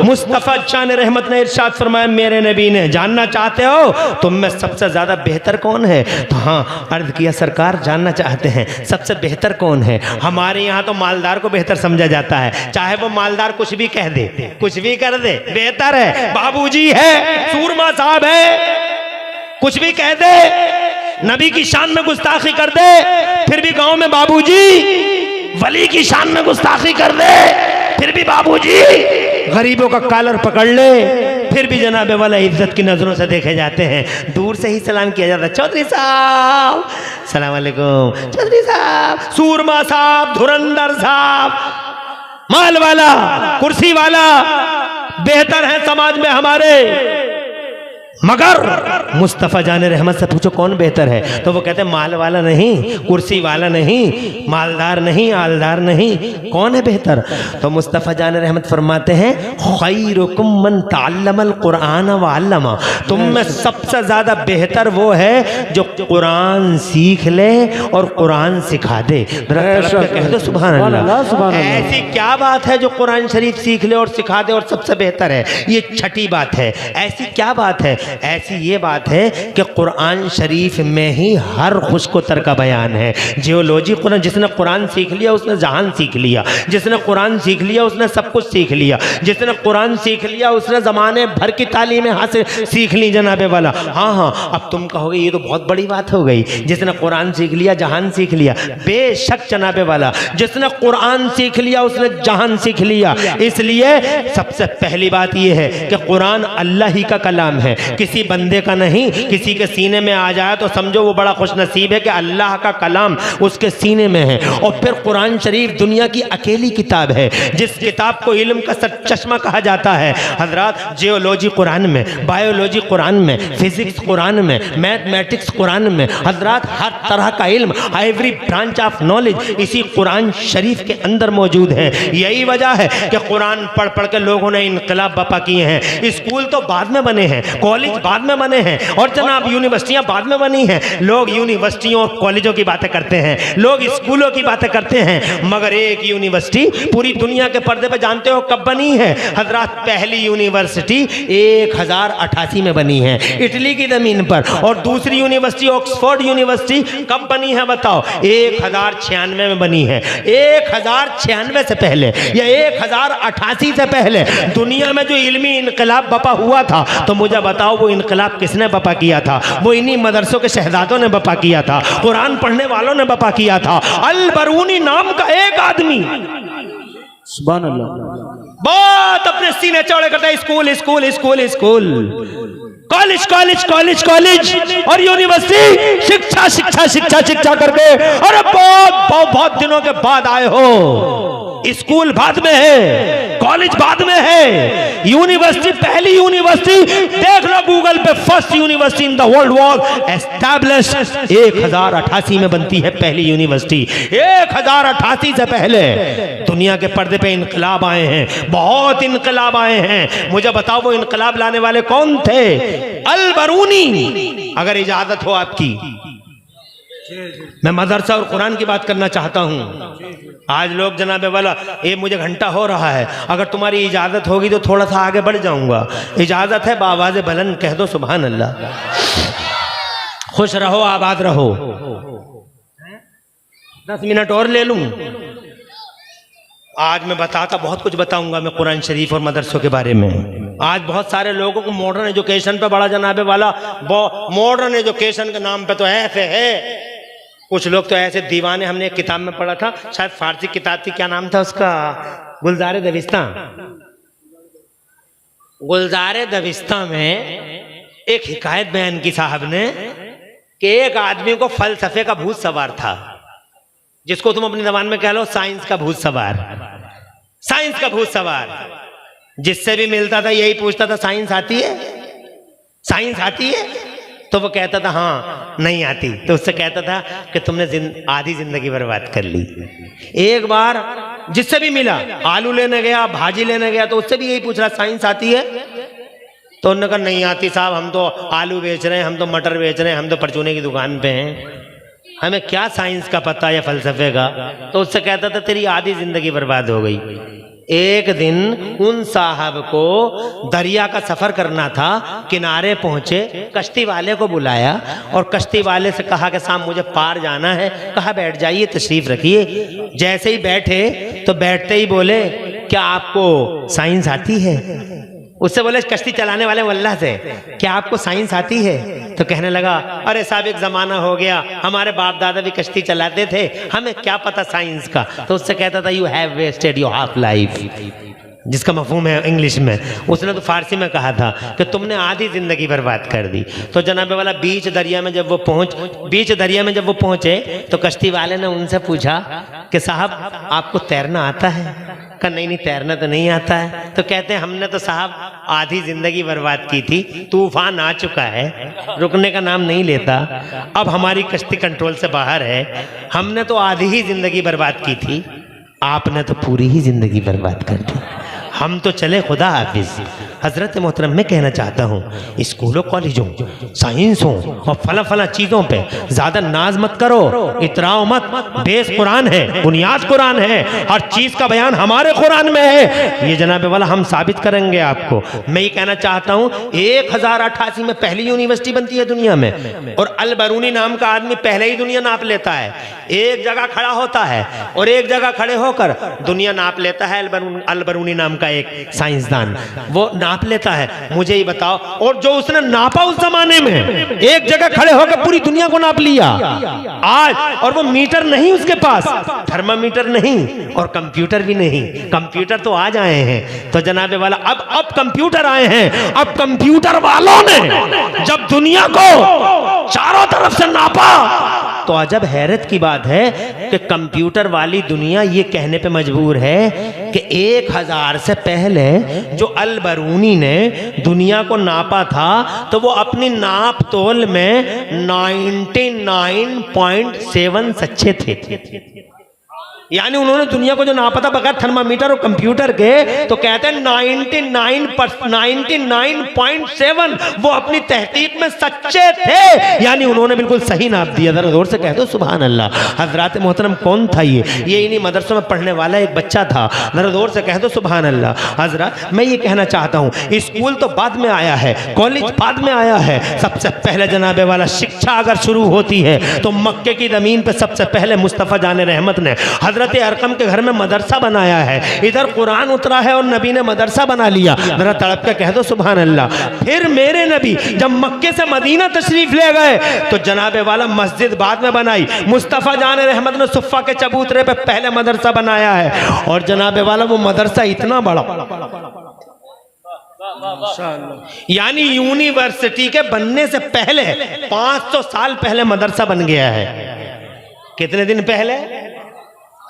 मुस्तफ़ा जान रहमत ने इरशाद फरमाया, मेरे नबी ने, जानना चाहते हो तुम में सबसे ज्यादा बेहतर कौन है? तो हाँ, अर्ज किया सरकार जानना चाहते हैं सबसे बेहतर कौन है। हमारे यहाँ तो मालदार को बेहतर समझा जाता है, चाहे वो मालदार कुछ भी कह दे, कुछ भी कर दे, बेहतर है, बाबूजी है, सूरमा साहब है, कुछ भी कह दे, नबी की शान में गुस्ताखी कर दे, फिर भी गांव में बाबूजी, वली की शान में गुस्ताखी कर दे, फिर भी बाबूजी, गरीबों का कॉलर पकड़ ले, फिर भी जनाबे वाला इज्जत की नजरों से देखे जाते हैं, दूर से ही सलाम किया जाता है, चौधरी साहब सलाम अलैकुम, चौधरी साहब, सूरमा साहब, धुरंधर साहब, माल वाला, कुर्सी वाला, बेहतर है समाज में हमारे। मगर मुस्तफ़ा जान रहमत से पूछो कौन बेहतर है, तो वो कहते हैं माल वाला नहीं, कुर्सी वाला नहीं, मालदार नहीं, आलदार नहीं, कौन है बेहतर? तो मुस्तफ़ा जान रहमत फरमाते हैं, खैरुकुम मन तअल्लमल कुरान व अल्लमा, तुम में सबसे ज्यादा बेहतर वो है जो कुरान सीख ले और कुरान सिखा दे। कह दो सुभान अल्लाह। ऐसी क्या बात है जो कुरान शरीफ सीख ले और सिखा दे और सबसे बेहतर है? ये छठी बात है। ऐसी क्या बात है? ऐसी ये बात है कि कुरान शरीफ में ही हर खुशकोतर का बयान है। जियोलॉजी कुरान, जिसने कुरान सीख लिया उसने जहान सीख लिया, जिसने कुरान सीख लिया उसने सब कुछ सीख लिया, जिसने कुरान सीख लिया उसने जमाने भर की तालीमें हासिल सीख ली जनाबे वाला। हाँ हाँ, अब तुम कहोगे ये तो बहुत बड़ी बात हो गई, जिसने कुरान सीख लिया जहान सीख लिया। बेशक जनाबे वाला, जिसने कुरान सीख लिया उसने जहान सीख लिया। इसलिए सबसे पहली बात यह है कि कुरान अल्लाह ही का कलाम है, किसी बंदे का नहीं। किसी के सीने में आ जाए तो समझो वो बड़ा खुश नसीब है कि अल्लाह का कलाम उसके सीने में है। और फिर कुरान शरीफ दुनिया की अकेली किताब है जिस किताब को इल्म का चश्मा कहा जाता है। हजरात, जियोलॉजी कुरान में, बायोलॉजी कुरान में, फिजिक्स कुरान में, मैथमेटिक्स कुरान में, हजरात हर तरह का इल्म, एवरी ब्रांच ऑफ नॉलेज इसी कुरान शरीफ के अंदर मौजूद है। यही वजह है कि कुरान पढ़ पढ़ के लोगों ने इनकलाब बपा किए हैं। स्कूल तो बाद में बने हैं, कॉलेज बाद में बने हैं, और जनाब यूनिवर्सिटियां बाद में बनी हैं। लोग यूनिवर्सिटियों और कॉलेजों की बातें करते हैं, लोग स्कूलों की बातें करते हैं, मगर एक यूनिवर्सिटी पूरी दुनिया के पर्दे पे जानते हो कब बनी है? हजरात, पहली यूनिवर्सिटी 1088 में बनी है इटली की जमीन पर, और दूसरी यूनिवर्सिटी ऑक्सफोर्ड यूनिवर्सिटी कब बनी है बताओ? 1096 में बनी है। 1096 से पहले या 1088 से पहले दुनिया में जो इल्मी इनकलाब बपा हुआ था, तो मुझे बताओ वो इनकलाब किसने बपा किया था? वो इन्हीं मदरसों के शहजादों ने बपा किया था, कुरान पढ़ने वालों ने बपा किया था। अल बरूनी नाम का एक आदमी, सुभान अल्लाह, बात अपने सीने चौड़े करता है, school school school school, college college college college और यूनिवर्सिटी, शिक्षा शिक्षा शिक्षा शिक्षा करके, अरे बहुत बहुत बहुत दिनों के बाद आए हो। स्कूल बाद में है, कॉलेज बाद में है, यूनिवर्सिटी पहली यूनिवर्सिटी देख लो गूगल पे, first university in the world was established 1088 में बनती है पहली यूनिवर्सिटी। 1088 से पहले दुनिया के पर्दे पे इनकलाब आए हैं, बहुत इनकलाब आए हैं। मुझे बताओ वो इनकलाब लाने वाले कौन थे? अल बरूनी। अगर इजाजत हो आपकी, मैं मदरसा और कुरान की बात करना चाहता हूं। आज लोग जनाबे वाला, ये मुझे घंटा हो रहा है, अगर तुम्हारी इजाजत होगी तो थोड़ा सा आगे बढ़ जाऊंगा। इजाजत है, बावाज़े बुलंद कह दो सुभान अल्लाह। खुश रहो, आबाद रहो। 10 मिनट और ले लूं? आज मैं बताता, बहुत कुछ बताऊंगा मैं कुरान शरीफ और मदरसों के बारे में। आज बहुत सारे लोगों को मॉडर्न एजुकेशन पे बड़ा जनाबे वाला, मॉडर्न एजुकेशन के नाम पे तो ऐसे है, कुछ लोग तो ऐसे दीवाने। हमने एक किताब में पढ़ा था, शायद फारसी किताब थी, क्या नाम था उसका? गुलजार दबिस्तां। गुलजार दबिस्तां में एक हिकायत बयान की साहब ने कि एक आदमी को फलसफे का भूत सवार था, जिसको तुम अपनी जबान में कह लो साइंस का भूत सवार। साइंस का भूत सवार जिससे भी मिलता था यही पूछता था, साइंस आती है? साइंस आती है? तो वो कहता था हाँ नहीं आती। तो उससे कहता था कि तुमने आधी जिंदगी बर्बाद कर ली। एक बार जिससे भी मिला, आलू लेने गया, भाजी लेने गया, तो उससे भी यही पूछ रहा, साइंस आती है? तो उन्होंने कहा नहीं आती साहब, हम तो आलू बेच रहे हैं, हम तो मटर बेच रहे हैं, हम तो परचूने की दुकान पे हैं, हमें क्या साइंस का पता या फलसफे का। तो उससे कहता था तेरी आधी जिंदगी बर्बाद हो गई। एक दिन उन साहब को दरिया का सफर करना था, किनारे पहुंचे, कश्ती वाले को बुलाया और कश्ती वाले से कहा कि साहब मुझे पार जाना है। कहा बैठ जाइए, तशरीफ रखिए। जैसे ही बैठे तो बैठते ही बोले क्या आपको साइंस आती है? उससे बोले कश्ती चलाने वाले वल्लाह से, क्या आपको साइंस आती है? तो कहने लगा अरे साहब एक जमाना हो गया, हमारे बाप दादा भी कश्ती चलाते थे, हमें क्या पता साइंस का। तो उससे कहता था you have wasted your half life, जिसका मफहूम है इंग्लिश में। उसने तो फारसी में कहा था कि तुमने आधी जिंदगी बर्बाद कर दी। तो जनाबे वाला बीच दरिया में जब वो पहुंचे तो कश्ती वाले ने उनसे पूछा कि साहब आपको तैरना आता है? कहा नहीं तैरना तो नहीं आता है। तो कहते हैं हमने तो साहब आधी जिंदगी बर्बाद की थी, तूफान आ चुका है, रुकने का नाम नहीं लेता, अब हमारी कश्ती कंट्रोल से बाहर है, हमने तो आधी ही जिंदगी बर्बाद की थी, आपने तो पूरी ही जिंदगी बर्बाद कर दी, हम तो चले खुदा हाफिज। हजरत मोहतरम मैं कहना चाहता हूँ स्कूलों कॉलेजों साइंसों और फला फला चीज़ों पे ज़्यादा नाज मत करो, इतराओ मत। बेस कुरान है, बुनियाद कुरान है, हर चीज़ का बयान हमारे कुरान में है। ये जनाबे वाला हम साबित करेंगे आपको। मैं ये कहना चाहता हूँ 1088 में पहली यूनिवर्सिटी बनती है दुनिया में और अल बरूनी नाम का आदमी पहले ही दुनिया नाप लेता है। एक जगह खड़ा होता है और एक जगह खड़े होकर दुनिया नाप लेता है। अल बरूनी नाम का एक साइंसदान वो नाप लेता है। मुझे ये बताओ, और जो उसने नापा उस जमाने में, एक जगह खड़े होकर पूरी दुनिया को नाप लिया आज, और वो मीटर नहीं उसके पास, थर्मामीटर नहीं और कंप्यूटर भी नहीं। कंप्यूटर तो आज आए हैं, तो जनाबे वाला अब कंप्यूटर आए हैं। अब कंप्यूटर वालों ने जब दुनिया को चारों तरफ से नापा तो अजब हैरत की बात है कि कंप्यूटर वाली दुनिया ये कहने पे मजबूर है कि 1000 से पहले जो अल बरूनी ने दुनिया को नापा था तो वो अपनी नाप तोल में 99.7 सच्चे थे। यानी उन्होंने दुनिया को जो नापा था बगैर थर्मामीटर और कंप्यूटर के, तो कहते हैं 99.7 वो अपनी तहकीक में सच्चे थे। यानी उन्होंने बिल्कुल सही नाप दिया। जरा जोर से कह दो सुभान अल्लाह। हजरात मोहतरम कौन था ये इन्हीं मदरसों में पढ़ने वाला एक बच्चा था। जरा जोर से कह दो सुभान अल्लाह। हजरत मैं ये कहना चाहता हूँ स्कूल तो बाद में आया है, कॉलेज बाद में आया है। सबसे पहले जनाबे वाला शिक्षा अगर शुरू होती है तो मक्के की जमीन पर सबसे पहले मुस्तफ़ा जाने रहमत ने हजरत अरकम के घर में मदरसा बनाया है। इधर कुरान उतरा है और नबी ने मदरसा बना लिया। जरा तड़प के कह दो सुभान अल्लाह। फिर मेरे नबी जब मक्के से मदीना तशरीफ ले गए तो जनाबे वाला मस्जिद बाद में बनाई। मुस्तफ़ा जाने रहमत ने सुफ़ा के चबूतरे पे पहले मदरसा बनाया है और जनाबे वाला वो मदरसा इतना बड़ा, यानी यूनिवर्सिटी के बनने से पहले 500 साल पहले मदरसा बन गया है। कितने दिन पहले?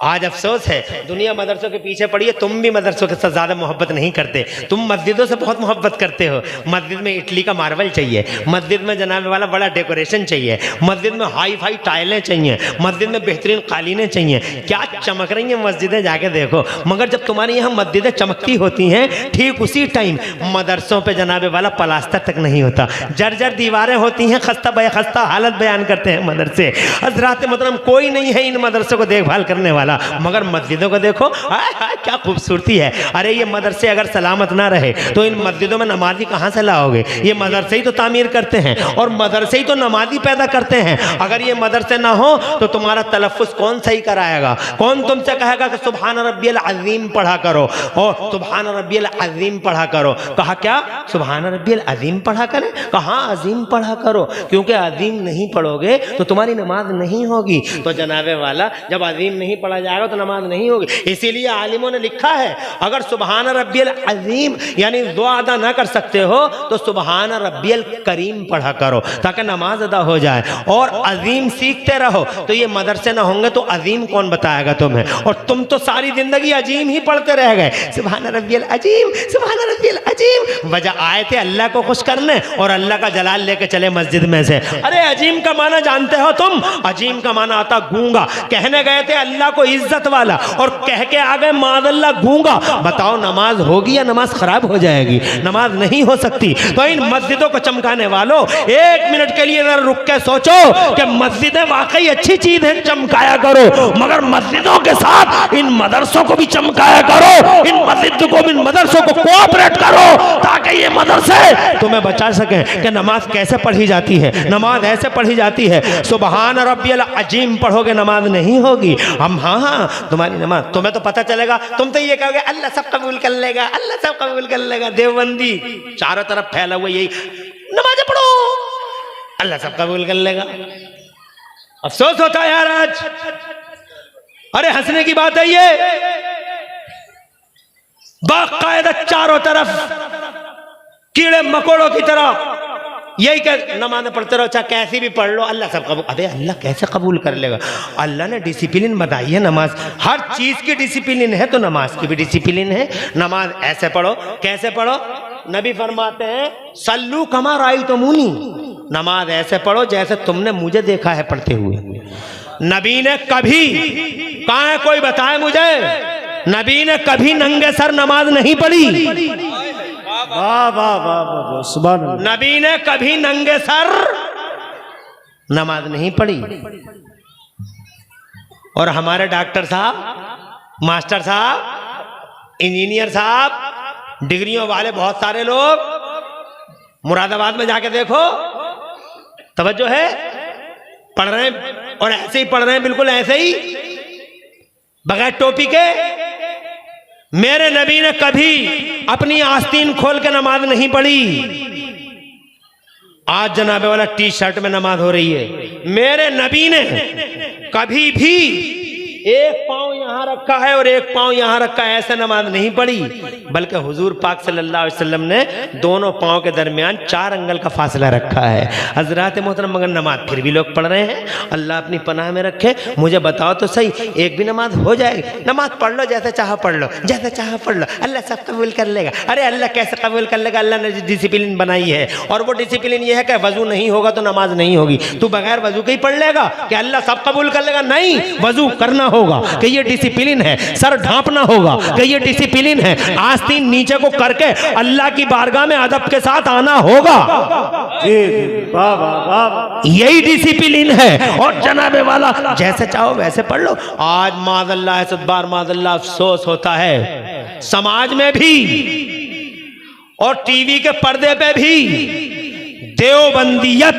आज अफसोस है दुनिया मदरसों के पीछे पड़ी है। तुम भी मदरसों के साथ ज़्यादा मोहब्बत नहीं करते, तुम मस्जिदों से बहुत मोहब्बत करते हो। मस्जिद में इटली का मार्बल चाहिए, मस्जिद में जनाब वाला बड़ा डेकोरेशन चाहिए, मस्जिद में हाई फाई टाइलें चाहिए, मस्जिद में बेहतरीन कालीनें चाहिए। क्या चमक रही हैं मस्जिदें, जाके देखो। मगर जब तुम्हारे यहाँ मस्जिदें चमकती होती हैं ठीक उसी टाइम मदरसों पर जनाब वाला प्लास्टर तक नहीं होता, जर्जर दीवारें होती हैं, खस्ता हालत बयान करते हैं मदरसे। हज़रात मोहतरम कोई नहीं है इन मदरसों को देखभाल करने वाला, मगर मस्जिदों को देखो क्या खूबसूरती है। अरे ये मदरसे अगर सलामत ना रहे तो इन मस्जिदों में नमाजी कहाँ से लाओगे? ये मदरसे ही तो तामीर करते हैं और मदरसे ही तो नमाजी पैदा करते हैं। अगर ये मदरसे ना हो तो तुम्हारा तलफ़्फ़ुज़ कौन सही कराएगा? कौन तुमसे कहेगा कि सुभान रब्बियल अज़ीम पढ़ा करो और सुभान रब्बियल अज़ीम पढ़ा करो? कहा क्या सुभान रब्बियल अज़ीम पढ़ा करें? कहाँ अज़ीम पढ़ा करो, क्योंकि अज़ीम नहीं पढ़ोगे तो तुम्हारी नमाज नहीं होगी। तो जनाबे वाला जब अज़ीम नहीं पढ़ा जाएगा तो नमाज नहीं होगी। इसीलिए आलिमों ने लिखा है अगर सुभान रब्बियल अज़ीम यानी दुआ अदा ना कर सकते हो तो सुभान रब्बियल करीम पढ़ा करो ताकि नमाज अदा हो जाए। और अज़ीम सीखते रहो। तो ये मदरसे ना होंगे तो अज़ीम कौन बताएगा तुम्हें? और तुम तो सारी जिंदगी अजीम ही पढ़ते रह गए, सुभान रब्बियल अजीम, सुभान रब्बियल अजीम। वजह आए थे अल्लाह को खुश करने और अल्लाह का जलाल लेके चले मस्जिद में से। अरे अजीम का माना जानते हो तुम? अजीम का माना आता गूंगा। कहने गए थे अल्लाह को इज्जत वाला, और कह के आ गए मादल्ला गूंगा। बताओ नमाज होगी या नमाज खराब हो जाएगी? नमाज नहीं हो सकती। तो इन मस्जिदों को चमकाने वालों, एक मिनट के लिए जरा रुक के सोचो कि मस्जिदें वाकई अच्छी चीज है, चमकाया करो, मगर मस्जिदों के साथ इन मदरसों को भी चमकाया करो, इन मस्जिदों को, इन मदरसों को कोऑपरेट करो, ताकि ये मदरसे तुम्हें बचा सकें कि नमाज कैसे पढ़ी जाती है। नमाज ऐसे पढ़ी जाती है, सुबहान रब्बियल अजीम पढ़ोगे नमाज नहीं होगी। हम हाँ तुम्हारी नमाज, तुम्हें तो पता चलेगा, तुम तो ये कहोगे अल्लाह सब कबूल कर लेगा, अल्लाह सब कबूल कर लेगा। देवबंदी चारों तरफ फैला हुआ यही, नमाज पढ़ो अल्लाह सब कबूल कर लेगा। अफसोस होता है यार आज। अरे हंसने की बात है ये, बाकायदा चारों तरफ कीड़े मकोड़ों की तरह यही कह, नमाज़ पढ़ते रहो, चाहे कैसी भी पढ़ लो, अल्लाह सब कबूल। अरे अल्लाह कैसे कबूल कर लेगा? अल्लाह ने डिसिप्लिन बताई है। नमाज हर चीज की डिसिप्लिन है, तो नमाज की भी डिसिप्लिन है। नमाज ऐसे पढ़ो, कैसे पढ़ो? नबी फरमाते हैं सल्लू कमा रायतुमूनी, नमाज ऐसे पढ़ो जैसे तुमने मुझे देखा है पढ़ते हुए। नबी ने कभी, कहाँ है कोई बताए मुझे, नबी ने कभी नंगे सर नमाज नहीं पढ़ी। वाह वाह वाह वाह, सुभान अल्लाह। नबी ने कभी नंगे सर नमाज नहीं पढ़ी। और हमारे डॉक्टर साहब, मास्टर साहब, इंजीनियर साहब, डिग्रियों वाले बहुत सारे लोग, मुरादाबाद में जाके देखो, तवज्जो है, पढ़ रहे हैं और ऐसे ही पढ़ रहे हैं, बिल्कुल ऐसे ही बगैर टोपी के। मेरे नबी ने कभी अपनी आस्तीन खोल के नमाज नहीं पढ़ी। आज जनाबे वाला टी शर्ट में नमाज हो रही है। मेरे नबी ने कभी भी एक पांव यहां रखा है और एक पांव यहां रखा है, ऐसे नमाज नहीं पढ़ी, बल्कि हुजूर पाक सल्लल्लाहु अलैहि वसल्लम ने दोनों पांव के दरमियान 4 अंगल का फासला रखा है। हजरात मोहतरम, मगर नमाज फिर भी लोग पढ़ रहे हैं। अल्लाह अपनी पनाह में रखे। मुझे बताओ तो सही, एक भी नमाज हो जाएगी? नमाज पढ़ लो, जैसे चाह पढ़ लो, जैसे चाह पढ़ लो, अल्लाह सब कबूल कर लेगा। अरे अल्लाह कैसे कबूल कर लेगा? अल्लाह ने डिसिप्लिन बनाई है, और वो डिसिप्लिन ये है कि वजू नहीं होगा तो नमाज नहीं होगी। तू बगैर वजू के ही पढ़ लेगा कि अल्लाह सब कबूल कर लेगा? नहीं, वजू करना होगा कि ये डिसिप्लिन है। सर ढांपना होगा कि ये डिसिप्लिन है। आस्तीन नीचे को करके अल्लाह की बारगाह में अदब के साथ आना होगा। वाह वाह वाह, यही डिसिप्लिन है। और जनाबे वाला जैसे चाहो वैसे पढ़ लो। आज माज़अल्लाह सद्बार माज़अल्लाह अफसोस होता है समाज में भी और टीवी के पर्दे पे भी देवबंदियत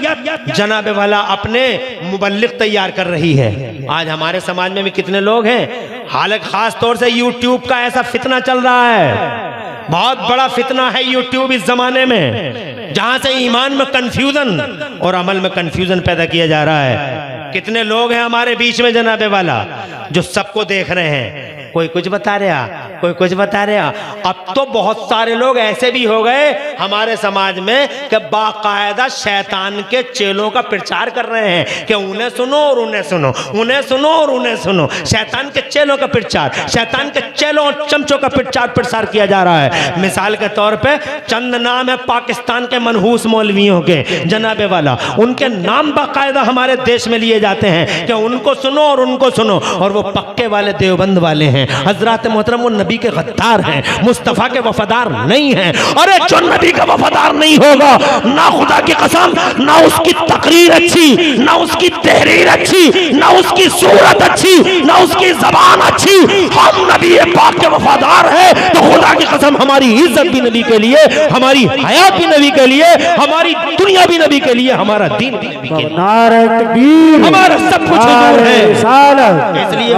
जनाबे वाला अपने मुबल्लिग तैयार कर रही है। आज हमारे समाज में भी कितने लोग हैं, हालांकि खास तौर से यूट्यूब का ऐसा फितना चल रहा है, बहुत बड़ा फितना है यूट्यूब इस जमाने में, जहां से ईमान में कंफ्यूजन और अमल में कंफ्यूजन पैदा किया जा रहा है। कितने लोग हैं हमारे बीच में जनाबे वाला जो सबको देख रहे हैं, कोई कुछ बता रहा, कोई कुछ बता रहा। अब तो बहुत सारे लोग ऐसे भी हो गए हमारे समाज में कि बाकायदा शैतान के चेलों का प्रचार कर रहे हैं कि उन्हें सुनो और उन्हें सुनो, उन्हें सुनो और उन्हें सुनो। शैतान के चेलों का प्रचार, शैतान के चेलों और चमचों का प्रचार किया जा रहा है। मिसाल के तौर पे चंद नाम है पाकिस्तान के मनहूस मौलवियों के जनाबे वाला, उनके नाम बाकायदा हमारे देश में लिए जाते हैं कि उनको सुनो और उनको सुनो, और वो पक्के वाले देवबंद वाले हैं। हजरत मोहतरम वो नबी के गद्दार हैं, मुस्तफ़ा के वफादार नहीं हैं। अरे जो नबी का वफादार नहीं होगा, ना खुदा की कसम, ना उसकी तकरीर अच्छी, ना उसकी तहरीर अच्छी, ना उसकी सूरत अच्छी, ना उसकी जबान अच्छी। हम नबी पाक के वफादार हैं तो खुदा की कसम हमारी इज्जत भी नबी के लिए, हमारी हयात भी नबी के लिए, हमारी दुनिया भी नबी के लिए, हमारा दीन भी नबी के लिए, नारे तकबीर, हमारा सब कुछ हुजूर है। इसलिए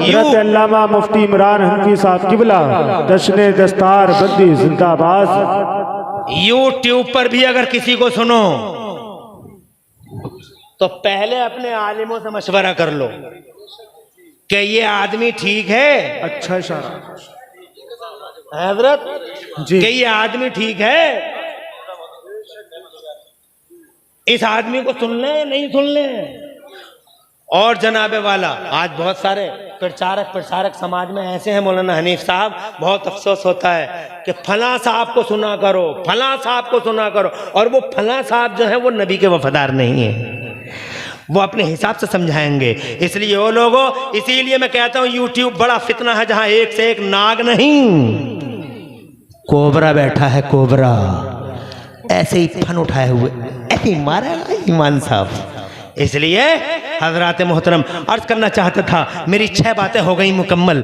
हज़रत अल्लामा मुफ्ती इमरान हनफी साहब किबला दशने दस्तार बंदी जिंदाबाद। यूट्यूब पर भी अगर किसी को सुनो तो पहले अपने आलिमों से मशवरा कर लो कि ये आदमी ठीक है। अच्छा इशारा हजरत जी, कि ये आदमी ठीक है, इस आदमी को सुन ले नहीं सुन ले। और जनाबे वाला आज बहुत सारे प्रचारक समाज में ऐसे हैं, मौलाना हनीफ साहब, बहुत अफसोस होता है कि फला साहब को सुना करो, फला साहब को सुना करो, और वो फला साहब जो है वो नबी के वफादार नहीं है। वो अपने हिसाब से समझाएंगे। इसलिए वो लोगों, इसीलिए मैं कहता हूं यूट्यूब बड़ा फितना है, जहां एक से एक नाग नहीं, कोबरा बैठा है, कोबरा ऐसे ही फन उठाए हुए ऐसे ही मारेगा ईमान साहब। इसलिए हजरात मोहतरम अर्ज करना चाहता था, मेरी 6 बातें हो गई मुकम्मल।